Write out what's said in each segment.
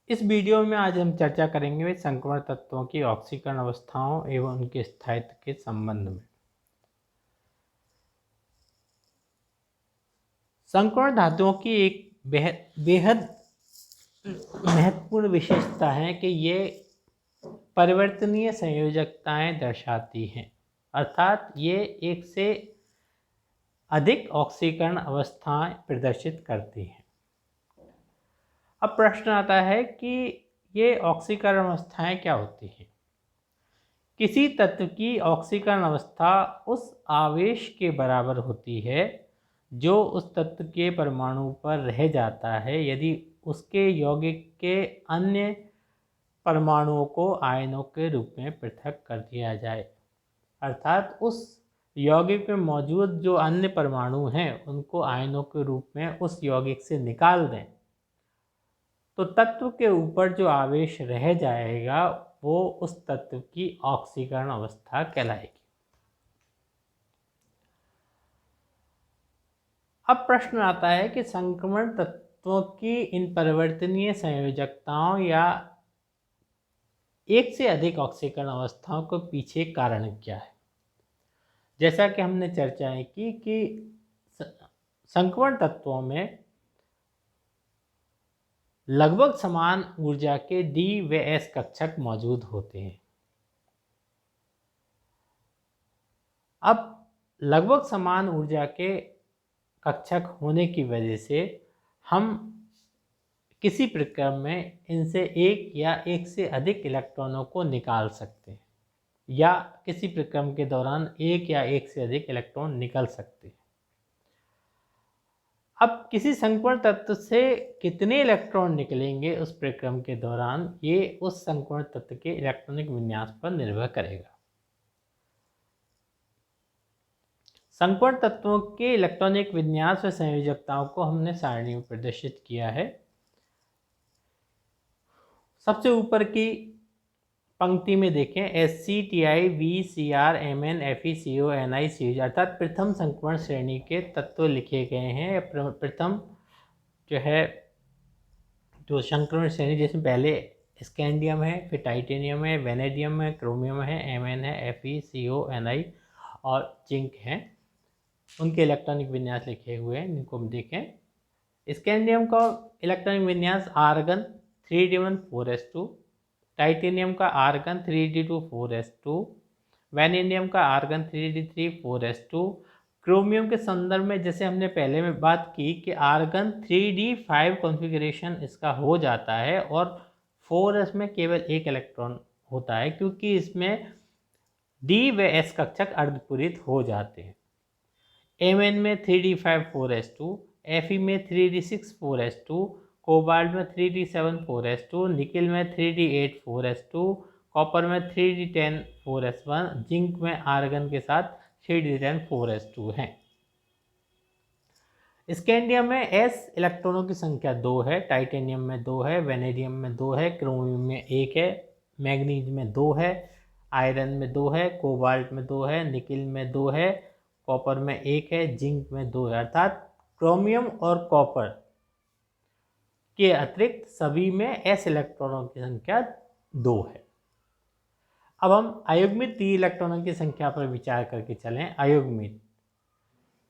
इस वीडियो में आज हम चर्चा करेंगे संक्रमण तत्वों की ऑक्सीकरण अवस्थाओं एवं उनके स्थायित्व के संबंध में। संक्रमण धातुओं की एक बेहद महत्वपूर्ण विशेषता है कि ये परिवर्तनीय संयोजकताएं दर्शाती हैं, अर्थात ये एक से अधिक ऑक्सीकरण अवस्थाएं प्रदर्शित करती हैं। अब प्रश्न आता है कि ये ऑक्सीकरण अवस्थाएं क्या होती हैं। किसी तत्व की ऑक्सीकरण अवस्था उस आवेश के बराबर होती है जो उस तत्व के परमाणु पर रह जाता है यदि उसके यौगिक के अन्य परमाणुओं को आयनों के रूप में पृथक कर दिया जाए, अर्थात उस यौगिक में मौजूद जो अन्य परमाणु हैं उनको आयनों के रूप में उस यौगिक से निकाल दें, तो तत्व के ऊपर जो आवेश रह जाएगा वो उस तत्व की ऑक्सीकरण अवस्था कहलाएगी। अब प्रश्न आता है कि संक्रमण तत्वों की इन परिवर्तनीय संयोजकताओं या एक से अधिक ऑक्सीकरण अवस्थाओं के पीछे कारण क्या है। जैसा कि हमने चर्चाएं की कि संक्रमण तत्वों में लगभग समान ऊर्जा के D व S कक्षक मौजूद होते हैं। अब लगभग समान ऊर्जा के कक्षक होने की वजह से हम किसी प्रक्रम में इनसे एक या एक से अधिक इलेक्ट्रॉनों को निकाल सकते हैं या किसी प्रक्रम के दौरान एक या एक से अधिक इलेक्ट्रॉन निकल सकते हैं। अब किसी संक्रमण तत्व से कितने इलेक्ट्रॉन निकलेंगे उस प्रक्रम के दौरान, ये उस संक्रमण तत्व के इलेक्ट्रॉनिक विन्यास पर निर्भर करेगा। संक्रमण तत्वों के इलेक्ट्रॉनिक विन्यास व संयोजकताओं को हमने सारणी में प्रदर्शित किया है। सबसे ऊपर की पंक्ति में देखें SCTI VCr Mn FeCO Ni CH, अर्थात प्रथम संक्रमण श्रेणी के तत्व लिखे गए हैं। प्रथम जो संक्रमण श्रेणी जिसमें पहले स्कैंडियम है, फिर टाइटेनियम है, वेनेडियम है, क्रोमियम है, Mn है, FeCO Ni और जिंक है, उनके इलेक्ट्रॉनिक विन्यास लिखे हुए हैं। इनको हम देखें। स्कैंडियम का इलेक्ट्रॉनिक विन्यास आर्गन 3d1 4s2, टाइटेनियम का आर्गन 3d2 4s2, वेनेडियम का आर्गन 3d3 4s2। क्रोमियम के संदर्भ में जैसे हमने पहले में बात की कि आर्गन 3d5 कॉन्फ़िगरेशन इसका हो जाता है और 4s में केवल एक इलेक्ट्रॉन होता है क्योंकि इसमें D व S कक्षक अर्धपूरित हो जाते हैं। Mn में 3d5 4s2, Fe में 3d6 4s2, कोबाल्ट में 3d7 4s2, निकिल में 3d8 4s2, कॉपर में 3d10 4s1, जिंक में आर्गन के साथ 3d10 4s2 हैं। स्कैंडियम में S इलेक्ट्रॉनों की संख्या 2 है, टाइटेनियम में 2 है, वेनेडियम में 2 है, क्रोमियम में 1 है, मैग्नीज में 2 है, आयरन में 2 है, कोबाल्ट में 2 है, निकिल में 2 है, कॉपर में 1 है, जिंक में 2 है, अर्थात क्रोमियम और कॉपर के अतिरिक्त सभी में S इलेक्ट्रॉनों की संख्या 2 है। अब हम अयुग्मित D इलेक्ट्रॉनों की संख्या पर विचार करके चलें। अयुग्मित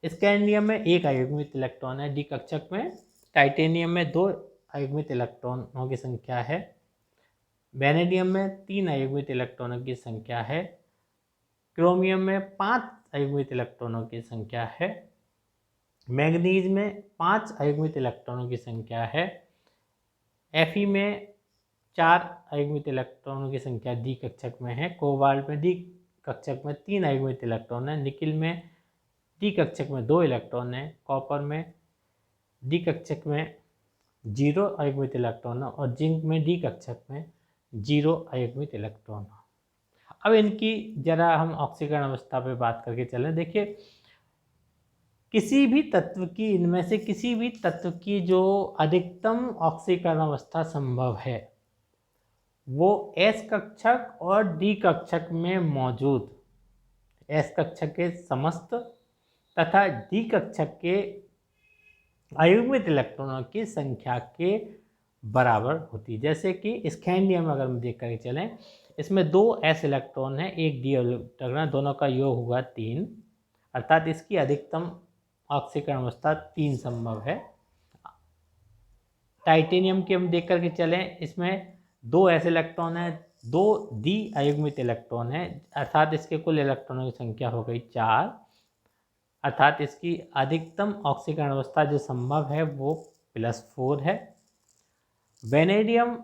स्कैंडियम में 1 अयुग्मित इलेक्ट्रॉन है D कक्षक में, टाइटेनियम में 2 अयुग्मित इलेक्ट्रॉनों की संख्या है, वेनेडियम में 3 अयुग्मित इलेक्ट्रॉनों की संख्या है, क्रोमियम में 5 अयुग्मित इलेक्ट्रॉनों की संख्या है, मैग्नीज में 5 अयुग्मित इलेक्ट्रॉनों की संख्या है, Fe में 4 अयुग्मित इलेक्ट्रॉनों की संख्या D कक्षक में है, कोबाल्ट में D कक्षक में 3 अयुग्मित इलेक्ट्रॉन है, निकिल में D कक्षक में 2 इलेक्ट्रॉन है, कॉपर में D कक्षक में 0 अयुग्मित इलेक्ट्रॉन है और जिंक में D कक्षक में 0 अयुग्मित इलेक्ट्रॉन है। अब इनकी जरा हम ऑक्सीकरण अवस्था पे बात करके चलें। देखिए, किसी भी तत्व की, इनमें से किसी भी तत्व की जो अधिकतम ऑक्सीकरण अवस्था संभव है वो S कक्षक और D कक्षक में मौजूद S कक्षक के समस्त तथा D कक्षक के अयुग्मित इलेक्ट्रॉनों की संख्या के बराबर होती है। जैसे कि स्कैंडियम अगर हम देख करके चलें, इसमें 2 s इलेक्ट्रॉन है, 1 d इलेक्ट्रॉन, दोनों का योग हुआ 3, अर्थात इसकी अधिकतम ऑक्सीकरण अवस्था 3 संभव है। टाइटेनियम की हम देख करके चलें, इसमें 2 s इलेक्ट्रॉन है, 2 d अयुग्मित इलेक्ट्रॉन है, अर्थात इसके कुल इलेक्ट्रॉनों की संख्या हो गई 4, अर्थात इसकी अधिकतम ऑक्सीकरण अवस्था जो संभव है वो +4 है। वेनेडियम,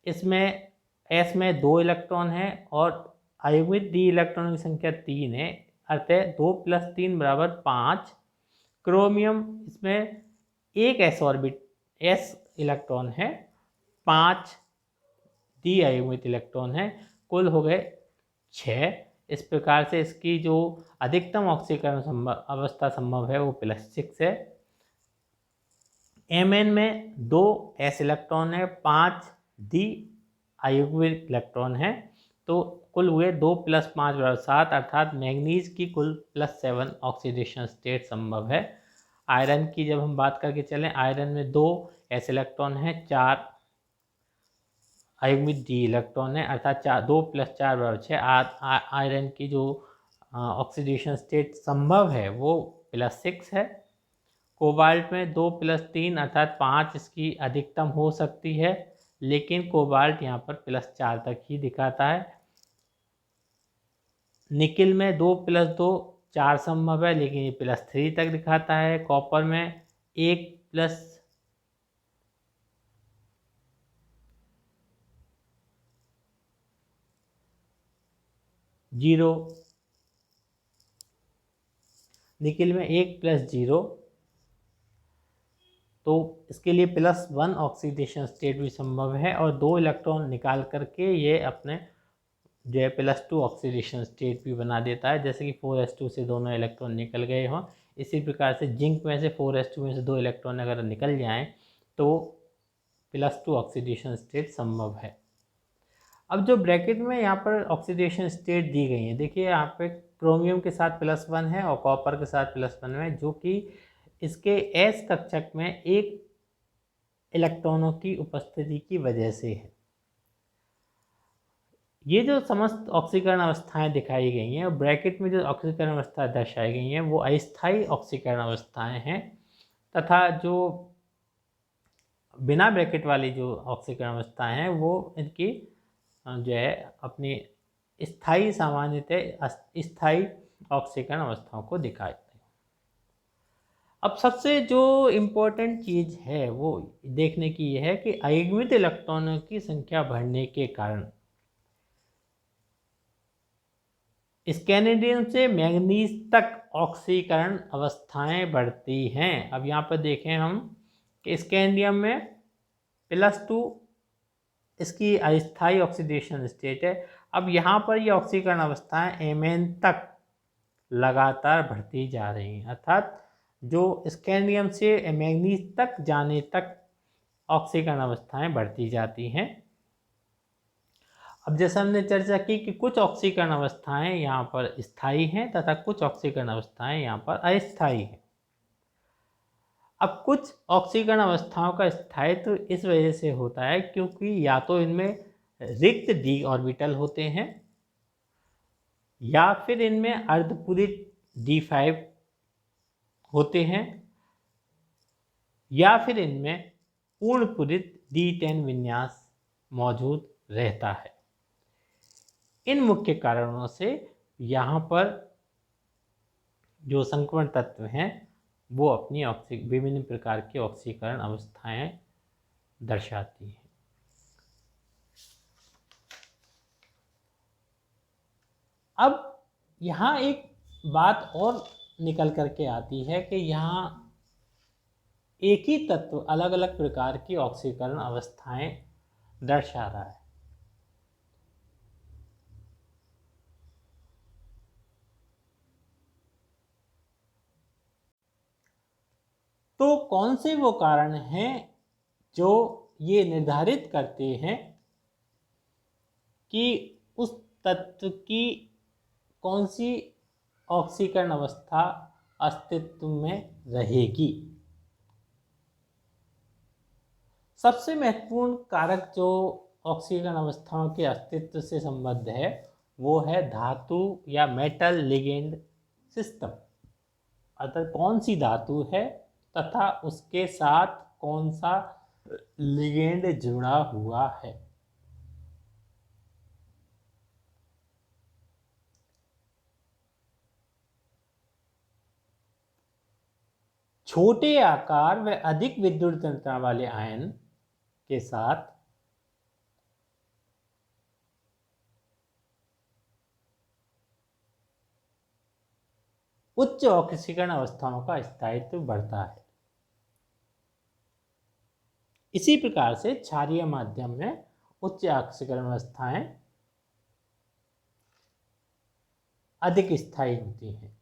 इसमें s में 2 इलेक्ट्रॉन है और अयुग्मित d इलेक्ट्रॉनों की संख्या 3 है, अतः 2 + 3 = 5। क्रोमियम, इसमें 1 s इलेक्ट्रॉन है, 5 d अयुग्मित इलेक्ट्रॉन है, कुल हो गए 6। इस प्रकार से इसकी जो अधिकतम ऑक्सीकरण अवस्था संभव है वो +6 है। Mn में 2 s इलेक्ट्रॉन है, 5 d अयुग्मित इलेक्ट्रॉन है, तो कुल हुए 2 + 5 = 7, अर्थात मैग्नीज की कुल +7 ऑक्सीडेशन स्टेट संभव है। आयरन की जब हम बात करके चलें, आयरन में 2 s इलेक्ट्रॉन है, 4 अयुग्मित d इलेक्ट्रॉन है, अर्थात 2 + 4 = 6। आयरन की जो ऑक्सीडेशन स्टेट संभव है वो +6 है। कोबाल्ट में 2 + 3 अर्थात 5 इसकी अधिकतम हो सकती है, लेकिन कोबाल्ट यहाँ पर +4 तक ही दिखाता है। निकिल में 2 + 2 4 संभव है, लेकिन ये +3 तक दिखाता है। कॉपर में 1 + 0, निकिल में 1 + 0, तो इसके लिए +1 ऑक्सीडेशन स्टेट भी संभव है और 2 इलेक्ट्रॉन निकाल करके ये अपने जो है +2 ऑक्सीडेशन स्टेट भी बना देता है, जैसे कि 4s2 से दोनों इलेक्ट्रॉन निकल गए हों। इसी प्रकार से जिंक में से 4s2 में से 2 इलेक्ट्रॉन अगर निकल जाएं तो +2 ऑक्सीडेशन स्टेट संभव है। अब जो ब्रैकेट में यहाँ पर ऑक्सीडेशन स्टेट दी गई है, देखिए यहाँ पे क्रोमियम के साथ +1 है और कॉपर के साथ +1 है, जो कि इसके s कक्षक में 1 इलेक्ट्रॉनों की उपस्थिति की वजह से है। ये जो समस्त ऑक्सीकरण अवस्थाएं दिखाई गई हैं और ब्रैकेट में जो ऑक्सीकरण अवस्था दर्शाई गई हैं वो अस्थायी ऑक्सीकरण अवस्थाएं हैं, तथा जो बिना ब्रैकेट वाली जो ऑक्सीकरण अवस्थाएं हैं वो इनकी जो है अपनी स्थायी सामान्यतः स्थायी ऑक्सीकरण अवस्थाओं को दिखाते हैं। अब सबसे जो इम्पोर्टेंट चीज़ है वो देखने की ये है कि अयुग्मित इलेक्ट्रॉनों की संख्या बढ़ने के कारण स्कैंडियम से मैग्नीज तक ऑक्सीकरण अवस्थाएं बढ़ती हैं। अब यहाँ पर देखें हम कि स्कैंडियम में +2 इसकी अस्थायी ऑक्सीडेशन स्टेट है। अब यहाँ पर ये ऑक्सीकरण अवस्थाएं Mn तक लगातार बढ़ती जा रही हैं, अर्थात जो स्कैंडियम से मैग्नीज तक जाने तक ऑक्सीकरण अवस्थाएं बढ़ती जाती हैं। अब जैसे हमने चर्चा की कि कुछ ऑक्सीकरण अवस्थाएं यहाँ पर स्थायी हैं तथा कुछ ऑक्सीकरण अवस्थाएं यहाँ पर अस्थायी हैं। अब कुछ ऑक्सीकरण अवस्थाओं का स्थायित्व इस वजह से होता है क्योंकि या तो इनमें रिक्त d ऑर्बिटल होते हैं या फिर इनमें अर्धपूरित d5 होते हैं या फिर इनमें पूर्णपूरित d10 विन्यास मौजूद रहता है। इन मुख्य कारणों से यहाँ पर जो संक्रमण तत्व हैं वो अपनी विभिन्न प्रकार की ऑक्सीकरण अवस्थाएं दर्शाती हैं। अब यहाँ एक बात और निकल करके आती है कि यहाँ एक ही तत्व अलग अलग प्रकार की ऑक्सीकरण अवस्थाएं दर्शा रहा है। तो कौन से वो कारण हैं जो ये निर्धारित करते हैं कि उस तत्व की कौन सी ऑक्सीकरण अवस्था अस्तित्व में रहेगी? सबसे महत्वपूर्ण कारक जो ऑक्सीकरण अवस्थाओं के अस्तित्व से संबद्ध है वो है धातु या मेटल लिगेंड सिस्टम, अर्थात कौन सी धातु है तथा उसके साथ कौन सा लिगेंड जुड़ा हुआ है। छोटे आकार व अधिक विद्युत चालकता वाले आयन के साथ उच्च ऑक्सीकरण अवस्थाओं का स्थायित्व बढ़ता है। इसी प्रकार से क्षारीय माध्यम में उच्च ऑक्सीकरण अवस्थाएं अधिक स्थायी होती हैं।